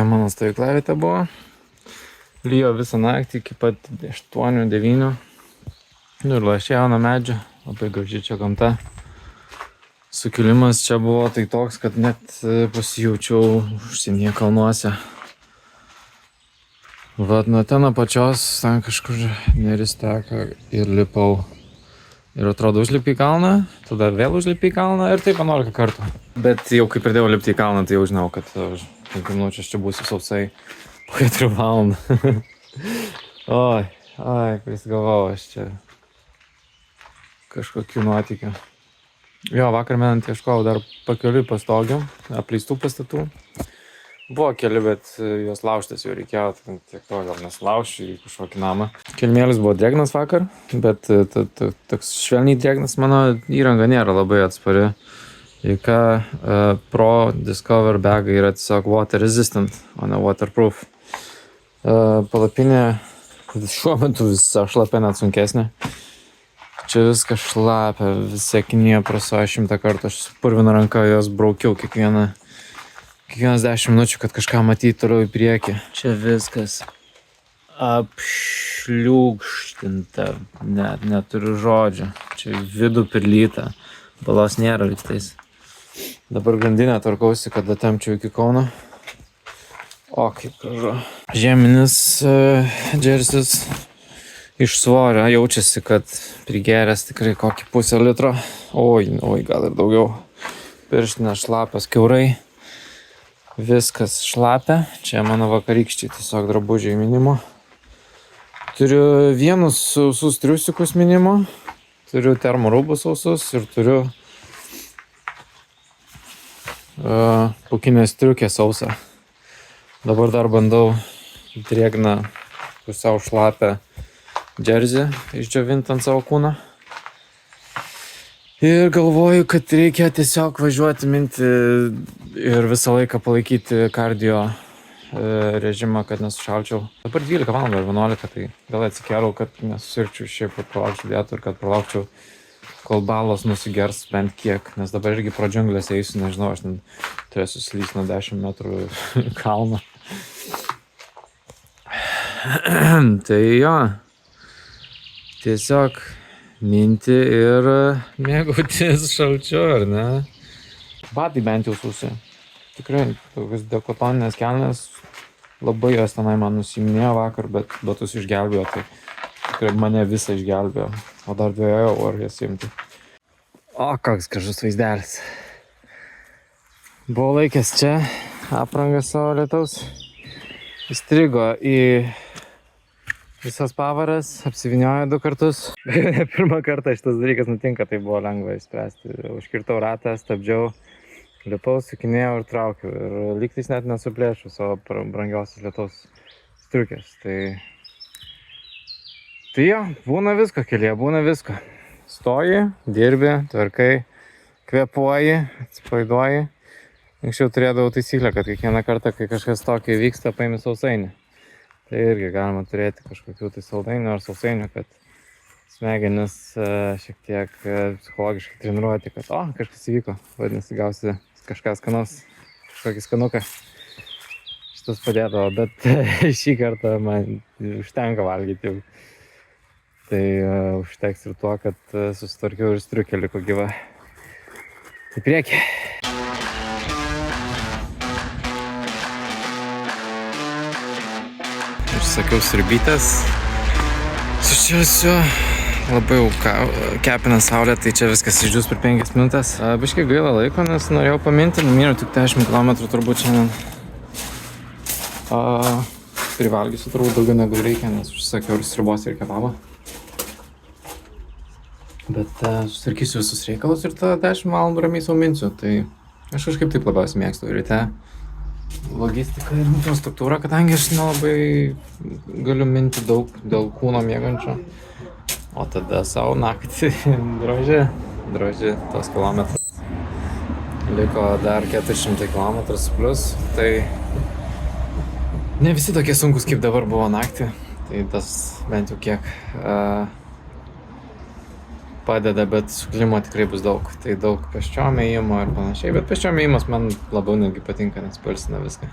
tokia mano stovyklavietė buvo. Lijo visą naktį iki pat 8-9. Nu ir lašėjo nuo medžio. Labai graži čia gamta. Sukilimas čia buvo tai toks, kad net pasijaučiau užsienyje kalnuose. Vat nuo ten apačios ten kažkur neris teka ir lipau. Ir atrodo užlipi į kalną, tada vėl užlipi į kalną ir taip 11 kartų. Bet jau kai pradėjau lipti į kalną, tai jau žinau, kad 5 minučių aš čia būsiu sausai po 4 valandų. Oi, prisigalvau aš čia kažkokių nuotykių. Jo, vakar menant ieškojau dar pakeliui pastogių, apleistų pastatų. Buvo keli, bet juos laužtas jau reikėjo, tai tiek to gal neslaušiu į kažkokį namą. Kelmėlis buvo drėgnas vakar, bet toks švelniai drėgnas mano įranga nėra labai atspari. Jika Pro Discover bagai yra tiesiog water resistant, o ne waterproof. Palapinė šiuo metu visa šlapia, net sunkesnė. Čia viskas šlapia, visi akiniai prasoja 100 kartų, aš purvina ranka jos braukiau kiekvienas 10 minučių, kad kažką matyti toliau į priekį. Čia viskas apšliūkštinta, net neturiu žodžių. Čia vidų pirlyta, balos nėra lygtais. Dabar grandinę tvarkausi, kad atempčiau iki Kauno. O, kaip gražu. Žieminis džersis iš svorio, jaučiasi, kad prigeręs tikrai kokį pusę litro. Oi, gal ir daugiau. Pirštinės šlapios kiaurai. Viskas šlapia. Čia mano vakarykščiai tiesiog drabužiai minimo. Turiu vienus sausus triusikus minimo. Turiu termorūbus sausus ir turiu pukinės striukė sausą. Dabar dar bandau drėgną pusiau šlapę džersį išdžiovint ant savo kūną. Ir galvoju, kad reikia tiesiog važiuoti minti ir visą laiką palaikyti kardio režimą, kad nesušalčiau. Dabar 12 valandų ar 11, tai gal atsikėliau, kad nesusirgčiau šiaip, kad pralaukčiau dietų ir kad pralaukčiau, kol balos nusigers bent kiek. Nes dabar irgi pro džiunglės eisiu, nežinau, aš turėsiu slysti nuo 10 metrų kalną. Tai jo, tiesiog minti ir mėgautis šalčiu, ar ne? Batai bent jau sausi. Tikrai, tokios dekotoninės kelnės, labai jos tenai man nusiminėjo vakar, bet batus išgelbėjo, tai tikrai mane visą išgelbėjo. O dar dvejojau, ar jas imti. O, koks gražus vaizdelis. Buvau laikęs čia aprangą savo lietaus. Įstrigo į visas pavaras, apsiviniojo 2 kartus. Pirmą kartą šitas dalykas nutinka, tai buvo lengva išspręsti. Užkirtau ratą, stabdžiau, lipau, sukinėjau ir traukiau. Ir lygtais net nesuplėšiu savo brangiausios lietaus striukės. Tai jo, būna visko kelyje, būna visko. Stoji, dirbi, tvarkai, kvėpuoji, atsipalaiduoji. Anksčiau turėdavau taisyklę, kad kiekvieną kartą, kai kažkas tokio įvyksta, paimi sausainį. Tai irgi galima turėti kažkokių tai saldainių ar sausainių, kad smegenis šiek tiek psichologiškai treniruoti, kad kažkas įvyko, vadinasi, gausi kažką skanaus, kažkokį skanuką. Šitas padėdavo, bet šį kartą man užtenka valgyti jau. Tai užteks ir tuo, kad susitvarkiau ir striukė liko gyva. Tai prieki. Sakiau, sriubytės. Sušiosiu. Labai jau kepina saulė, tai čia viskas išdžius per 5 minutės. Biškai gaila laiko, nes norėjau paminti. Numyriau tik 10 km turbūt šiandien. Privalgysiu turbūt daugiau negu reikia, nes užsakiau ir sriubos ir kebabą. Bet susitvarkysiu visus reikalus ir tą 10 valandų ramiai sau minsiu. Tai aš kažkaip taip labiausiai mėgstu ryte. Logistika ir infrastruktūra, kadangi aš nelabai galiu minti daug dėl kūno miegančio. O tada savo naktį droži tos kilometras. Liko dar 400 km plus, tai ne visi tokie sunkus kaip dabar buvo naktį. Tai tas bent jau kiek padeda, bet suklimo tikrai bus daug. Tai daug pėsčiom ėjimo ir panašiai, bet pėsčiom ėjimas man labiau netgi patinka, nes palsina viską.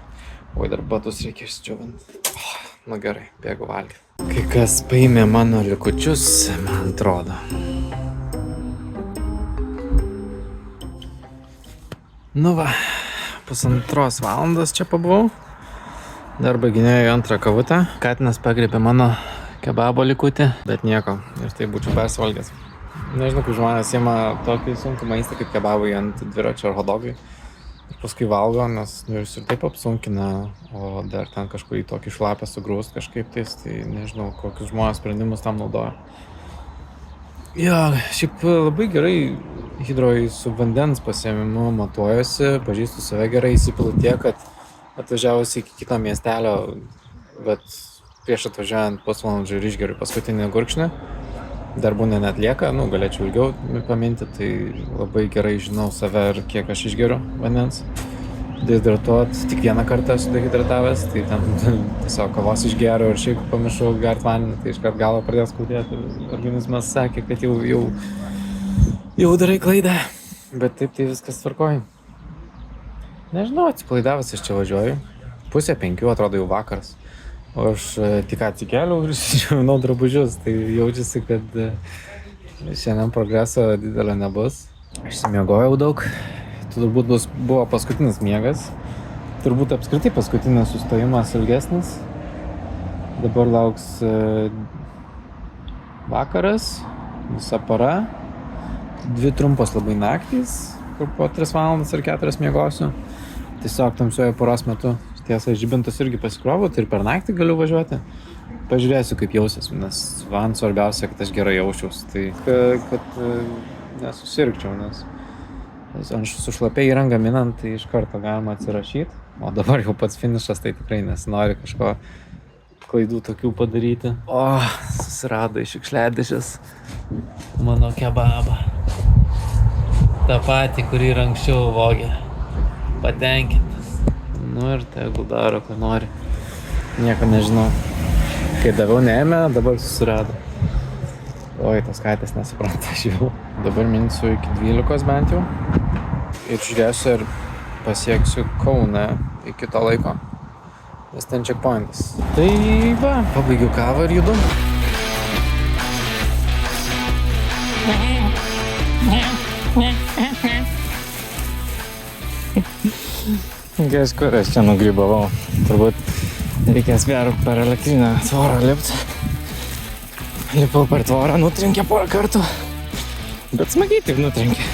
Oi, dar batus reikia išsidžiovinti. Na gerai, bėgu valgyti. Kai kas paėmė mano likučius, man atrodo. Nu va, 1,5 valandos čia pabuvau. Dar baiginėjau antrą kavutę. Katinas pagriebė mano kebabo likutį, bet nieko. Ir tai būčiau persivalgęs. Nežinau, kaip žmonės ima tokį sunkų maistą kaip kebabai ant dviračio ar hodogai. Ir paskui valgo, nes ir taip apsunkina, o dar ten kažkur į tokį šlapę sugrūst kažkaip tais, tai nežinau, kokius žmonės sprendimus tam naudoja. Jo, šiaip labai gerai hidroj su vandens pasiėmimu matuojuosi, pažįstu save gerai, įsipilu tiek, kad atvažiavusi iki kito miestelio, bet prieš atvažiuojant pusvalandžių ir išgeriu paskutinį gurkšnį. Darbų neatlieka, galėčiau ilgiau paminti, tai labai gerai žinau save ir kiek aš išgeriu vandens. Dehidratuot, tik vieną kartą esu dehidratavęs, tai ten tiesiog kavos išgeriu ir šiaip pamiršau gert vandenį, tai iškart galva pradėjo skaudėti. Organizmas sakė, kad jau darai klaidą, bet taip tai viskas tvarkoja. Nežinau, atsipalaidavęs aš čia važiuoju. 4:30 atrodo jau vakaras. O aš tik atsikėliau ir išsidžiovinau drabužius, tai jaučiasi, kad šiandien progreso didelio nebus. Išsimiegojau daug, tai turbūt buvo paskutinis miegas, turbūt apskritai paskutinis sustojimas ilgesnis. Dabar lauks vakaras, visa para, 2 trumpos labai naktys, kur po 3 valandas ar 4 miegosiu. Tiesiog tamsiojo paros metu. Tiesa, žibintus irgi pasikroviau, tai ir per naktį galiu važiuoti. Pažiūrėsiu, kaip jausies, nes man svarbiausia, kad aš gerai jausčiaus. Tai kad nesusirgčiau, nes su šlapia įranga minant, tai iš karto galima atsirašyti. O dabar jau pats finišas, tai tikrai nesinori kažko klaidų tokių padaryti. O, susirado iš šiukšliadėžės mano kebabą. Ta pati, kurį ir anksčiau vogė. Patenkintas. Nu ir tegu daro, ką nori. Nieko nežinau. Kai daviau neėmė, dabar susirado. Oi, tas katės nesupranta jau. Dabar minsiu iki 12 bent jau. Ir žiūrėsiu, ir pasieksiu Kauną iki to laiko. Nes ten checkpointas. Tai va, pabaigiu kavą ir judu. Kažkur aš čia nugrybavau. Turbūt reikės vėl per elektrinę tvorą lipti. Lipau per tvorą, nutrenkė porą kartų. Bet smagiai taip nutrenkė.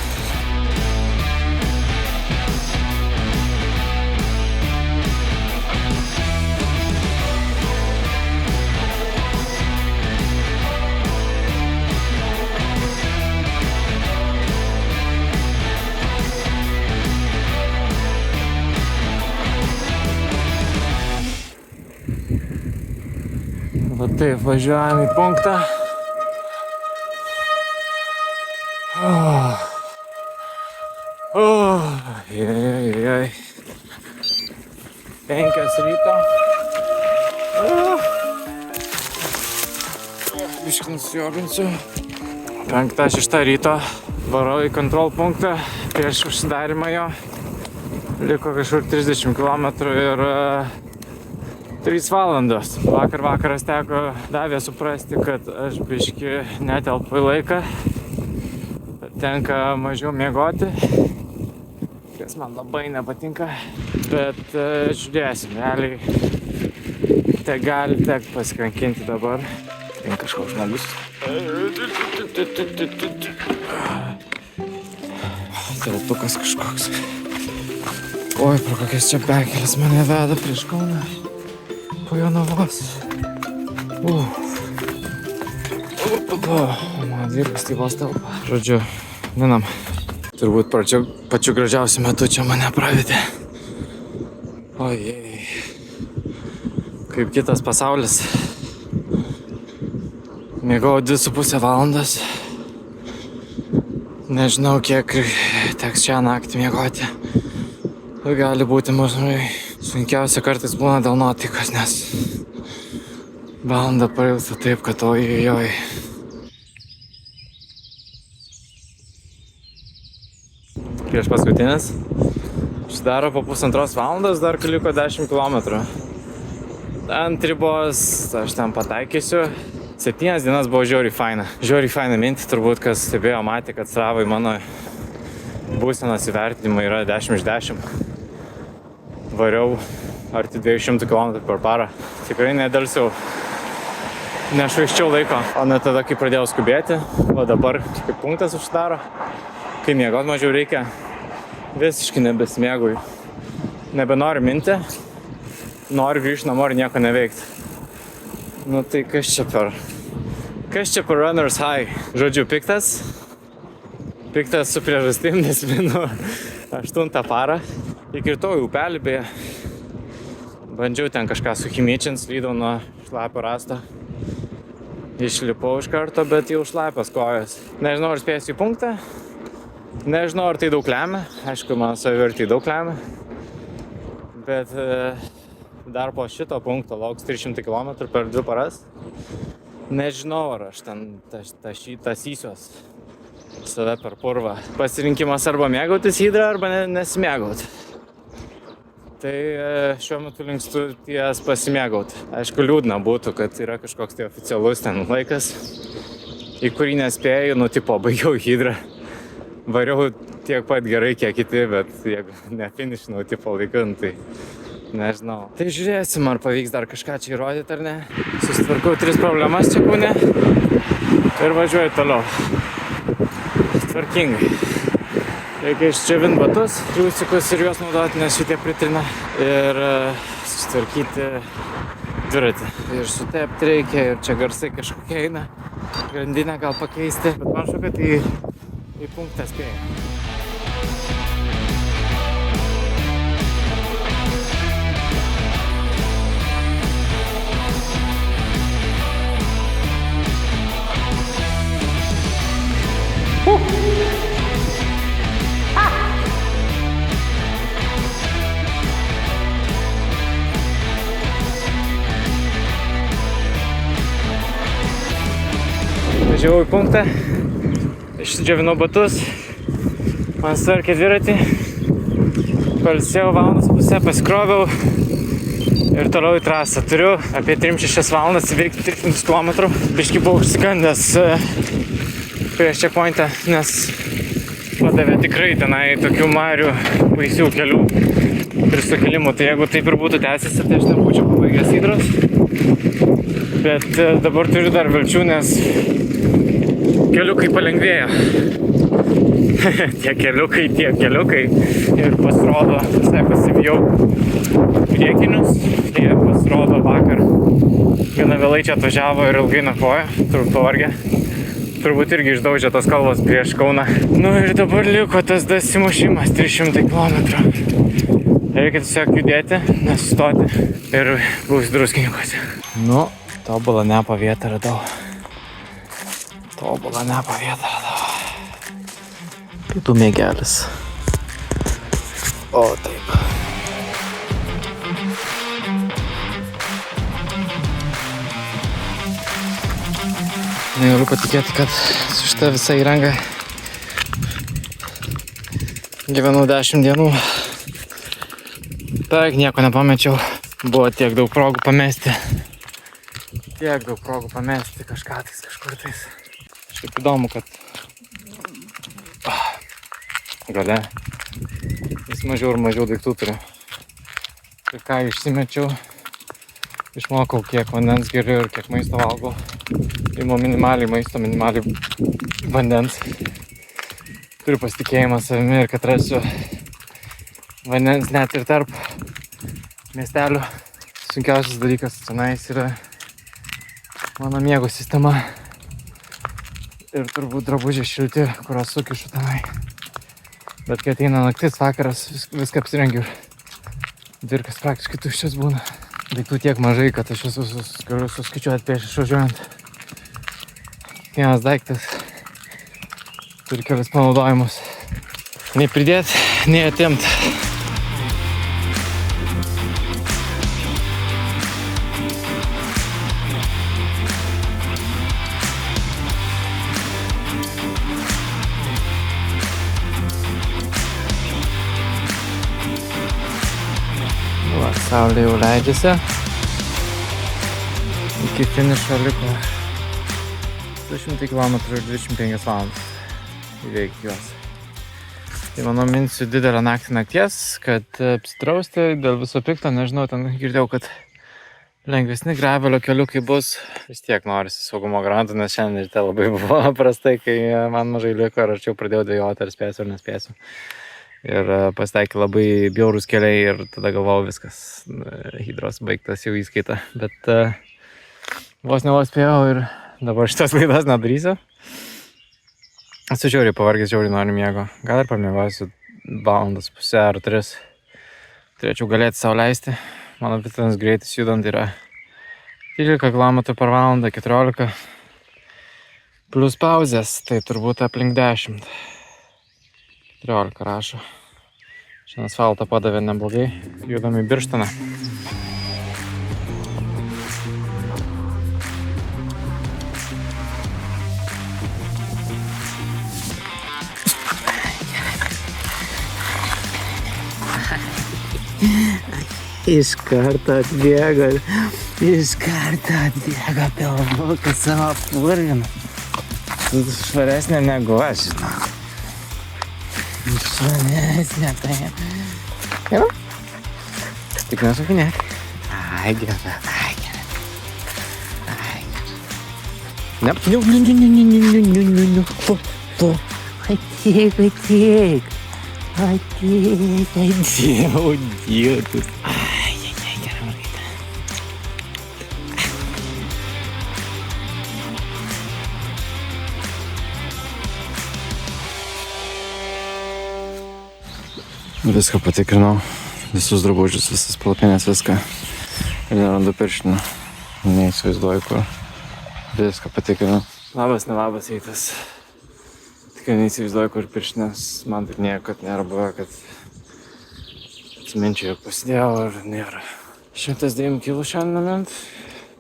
Va taip, važiuojam į punktą. Jei. 5 ryto. Biškį nusijoginsiu. 5-6 ryto. Varau į kontrol punktą prieš užsidarimą jo. Liko kažkur 30 km ir 3 valandos. Vakaras davė suprasti, kad aš biškį netelpu į laiką. Tenka mažiau miegoti, kas man labai nepatinka. Bet žiūrėsim, realiai tai gali tekt pasikankinti dabar. Ten kažkoks žmogus. Teltukas kažkoks. Oi, pro kokias čia bekelės mane veda prieš Kauną. Po Jonavos. O, mano dvirkas tai vos telpa. Žodžiu, vienam. Turbūt pačiu gražiausiu metu čia mane pravedė. Ojei. Kaip kitas pasaulis. Miegojau 2,5 valandas. Nežinau, kiek teks šią naktį miegoti. Gali būti mažai. Sunkiausia kartais būna dėl nuotaikos, nes valanda prailgsta taip, kad ojojoj. Prieš paskutinis. Užsidaro po 1,5 valandos, dar liko 10 km. Ant ribos aš ten pataikysiu. 7 dienas buvo žiauriai faina. Žiauriai faina minti, turbūt kas stebėjo, matė, kad Stravai mano būsenos įvertinimai yra 10 iš 10. Variau arti 200 km per parą. Tikrai nedelsiau. Nešvaiščiau laiko. O ne tada, kai pradėjau skubėti. O dabar kaip punktas užsidaro. Kai miegot mažiau reikia. Visiškai nebesimėgauju. Nebenoriu minti. Noriu grįžti namo ir nieko neveikti. Nu tai kas čia per runner's high? Žodžiu, piktas. Piktas su priežastim, nes minu 8 parą. Įkritau į upelį, beje. Bandžiau ten kažką suchimyčint, slydau nuo šlapio rasto. Išlipau iš karto, bet jau šlapios kojos. Nežinau, ar spėsiu į punktą. Nežinau, ar tai daug lemia. Aišku, man savivertį daug lemia. Bet dar po šito punkto lauks 300 km per 2 paras. Nežinau, ar aš ten tasysiuos save per purvą. Pasirinkimas arba mėgautis hidrą, arba nesimėgauti. Tai šiuo metu linkstu ties pasimėgauti. Aišku, liūdna būtų, kad yra kažkoks tai oficialus ten laikas, į kurį nespėjau, nu tipo, baigiau hidrą. Variau tiek pat gerai, kiek kiti, bet jeigu nefinišinau tipo laiku, tai nežinau. Tai žiūrėsim, ar pavyks dar kažką čia įrodyti ar ne. Susitvarkau 3 problemas čia kūne ir važiuoju toliau. Tvarkingai. Reikia iščiavint batus, triusikus ir juos naudoti, nes šitie pritrina. Ir susitvarkyti dviratį. Ir sutepti reikia, ir čia garsai kažkokie eina. Grandinę gal pakeisti, bet panašu, kad į punktą spėjau. Važiavau į punktą, išsidžiovinau batus, man sutvarkė dviratį, pailsėjau 1,5 valandos, pasikroviau ir toliau į trasą. Turiu apie 3-6 valandas įveikti 300 km. Biškį buvau užsikandęs prieš checkpointą, nes padavė tikrai tenai tokių marių baisių kelių ir sukilimų. Tai jeigu taip ir būtų tęsiasi, tai aš nebūčiau pabaigęs hidros. Bet dabar turiu dar vilčių, nes keliukai palengvėjo. Tiek keliukai. Ir pasirodo, visai pasivijau priekinius. Jie pasirodo vakar gana vėlai čia atvažiavo ir ilgai nakvojo, turbūt pavargę. Turbūt irgi išdaužė tos kalvos prieš Kauną. Nu ir dabar liko tas dasimušimas 300 km. Reikia tiesiog judėti, nesustoti ir būs druskininkose. Nu, tobulą nepo vietą radau. Pietų mėgelis. O taip. Negaliu patikėti, kad su šita visa įranga gyvenau 10 dienų. Beveik nieko nepamečiau. Buvo tiek daug progų pamesti. Kažką tais kažkur tais. Šiaip įdomu, kad gale vis mažiau ir mažiau daiktų turiu. Ir ką išsimečiau, išmokau, kiek vandens geriu ir kiek maisto valgau. Imu minimaliai maisto, minimaliai vandens. Turiu pasitikėjimą savimi ir kad rasiu vandens net ir tarp miestelių. Sunkiausias dalykas tenais yra mano miego sistema. Ir turbūt drabužiai šilti, kuriuos sukišu tenai. Bet kai ateina naktis, vakaras, viską apsirengiu. Dirkas praktiškai tuščias būna. Daiktų tiek mažai, kad aš visus galiu suskaičiuoti prieš išvažiuojant. Kiekvienas daiktas turi kelias panaudojimus. Nei pridėti, nei atimti. Saulė jau leidžiasi. Iki finišo liko 200 km ir 25 valandas įveikti juos. Tai mano minsiu didelę naktį nakties, kad apsidrausti dėl viso pikto, nežinau, ten girdėjau, kad lengvesni gravelio keliukai bus. Vis tiek norisi saugumo garantų, nes šiandien ryte labai buvo prastai, kai man mažai liko ir aš jau pradėjau dvejoti, ar spėsiu ar nespėsiu. Ir pasitaikė labai bjaurūs keliai ir tada galvojau viskas, hidros baigtas jau įskaita. Bet vos spėjau ir dabar šitas klaidas nedarysiu. Esu žiauriai pavargęs, žiauriai noriu miego. Gal ir pamiegosiu valandas pusę ar 3. Turėčiau galėti sau leisti. Mano vidutinis greitis judant yra 13 km per valandą, 14. Plus pauzės, tai turbūt aplink 10. 14 rašo. Šiandien asfaltą padavė neblogai. Judam į Birštoną. Iš karto atbėga pilvukas savo purviną. Tu švaresnė negu aš, žinok. Švaresnė tai. Jau? Tik nesukinėk. Ai, gerai. Ne. Po. Ateik. Dievo, dietus. Gerai, mergaitė. Viską patikrinau, visus drabužius, visas palapinės, viską. Ir nerandu pirštinių. Neįsivaizduoju, kur. Viską patikrinau. Labas, nelabas eitas. Tikrai neįsivaizduoju, kur pirštinės. Man taip niekad nėra buvę, kad atsiminčiau, jog pasidėjau ar nėra. 109 kg šiandien namint,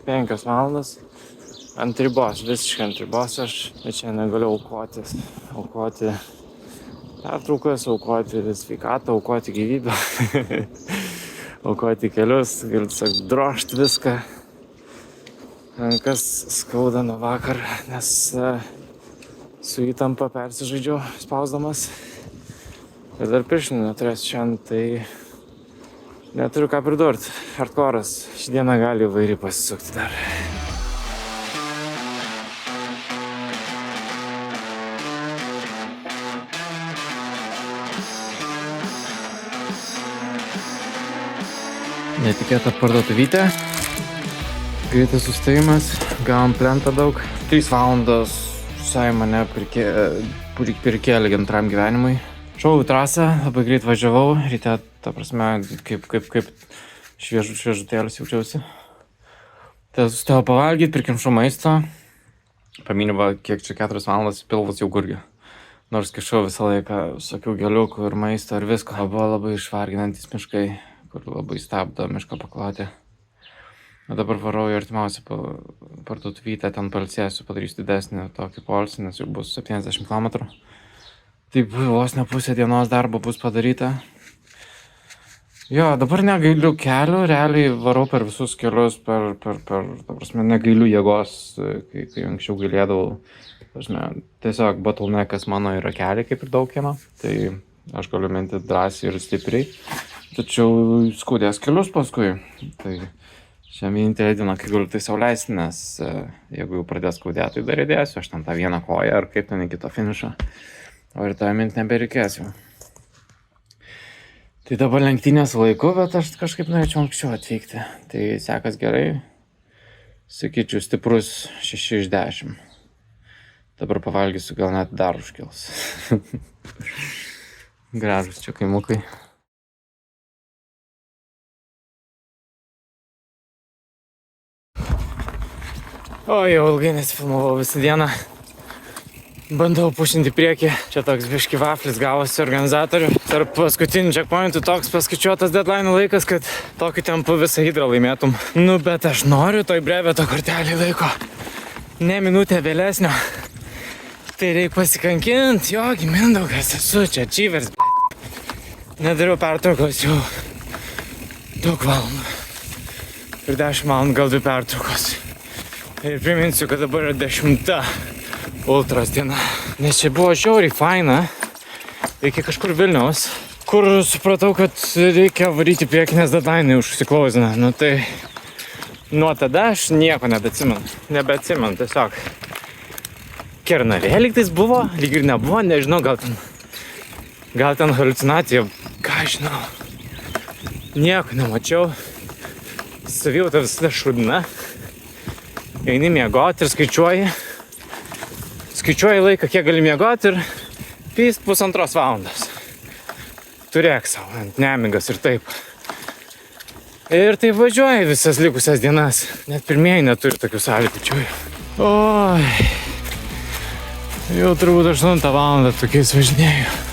5 valandas. Ant ribos, visiškai ant ribos aš. Bet čia negaliu aukoti pertraukas, aukoti sveikatą, aukoti gyvybę. Aukoti kelius, galiu tiesiog drožti viską. Rankas skauda nuo vakar, nes su įtampa persižaidžiau spausdamas. Ir dar pirštinių neturėsiu šiandien, tai neturiu ką pridurti. Hardcore'as. Ši diena gali įvairiai pasisukti dar. Netikėta parduotuvytė. Greitas sustojimas. Gavom plentą daug. 3 valandos visai mane pirkėlė antram gyvenimui. Šau į trasą, labai greit važiavau. Ryte, ta prasme, kaip šviežutėlis jaučiausi. Tai sustojau pavalgyti, prikimšau maisto. Paminiu, kiek čia 4 valandas pilvas jau gurgė. Nors kišau visą laiką visokių geliukų ir maisto ir visko. Buvo labai išvarginantis miškai, kur labai stabdo miško paklotė. O dabar varau į artimiausią parduotuvytę, ten pailsėsiu, padarysiu didesnį tokį poilsį, nes jau bus 70 km. Taip, vos ne pusė dienos darbo bus padaryta. Jo, dabar negailiu kelių, realiai varau per visus kelius, ta prasme, negailiu jėgos, kai anksčiau gailėdavau. Tiesiog bottleneckas mano yra keliai, kaip ir daug kieno, tai aš galiu minti drąsiai ir stipriai. Tačiau skaudės kelius paskui. Tai šią vienintelę dieną, kai galiu tai sau leisti, nes jeigu jau pradės skaudėti, tai dar įdėsiu, aš ten tą vieną koją ar kaip ten iki to finišo. O ir tą minti nebereikės jau. Tai dabar lenktynės laiku, bet aš kažkaip norėčiau anksčiau atvykti. Tai sekas gerai. Sakyčiau, stiprus 6 iš 10. Dabar pavalgysiu, gal net dar užkils. Gražus čia kaimukai. O, jau ilgai nesifilmavau visą dieną. Bandau pušinti priekį. Čia toks biški vaflis gavosi organizatorių. Tarp paskutinių checkpointų toks paskaičiuotas deadline laikas, kad tokiu tempu visą hidrą laimėtum. Nu, bet aš noriu toj breveto kortelį laiko. Ne minutę vėlesnio. Tai reik pasikankint. Jogi, Mindaugas, esu čia achievers. Nedariau pertraukos jau daug valandų. Ir 10 valandų gal 2 pertraukos. Ir priminsiu, kad dabar yra 10 ultros diena. Nes čia buvo žiauriai faina iki kažkur Vilniaus, kur supratau, kad reikia varyti priekinės deadline užsiklausina. Nu tai nuo tada aš nieko nebeatsimenu tiesiog. Kernavė lygtais buvo, lyg ir nebuvo, nežinau, gal ten haliucinacija, ką žinau. Nieko nemačiau. Savijauta visada šudina. Eini miegoti ir skaičiuoji laiką, kiek gali miegoti ir pyst 1,5 valandos. Turėk savo ant nemigas ir taip. Ir taip važiuoji visas likusias dienas. Net pirmieji neturi tokių sąlygų čiųjų. Oi. Jau turbūt 8 valandą tokiais važinėju.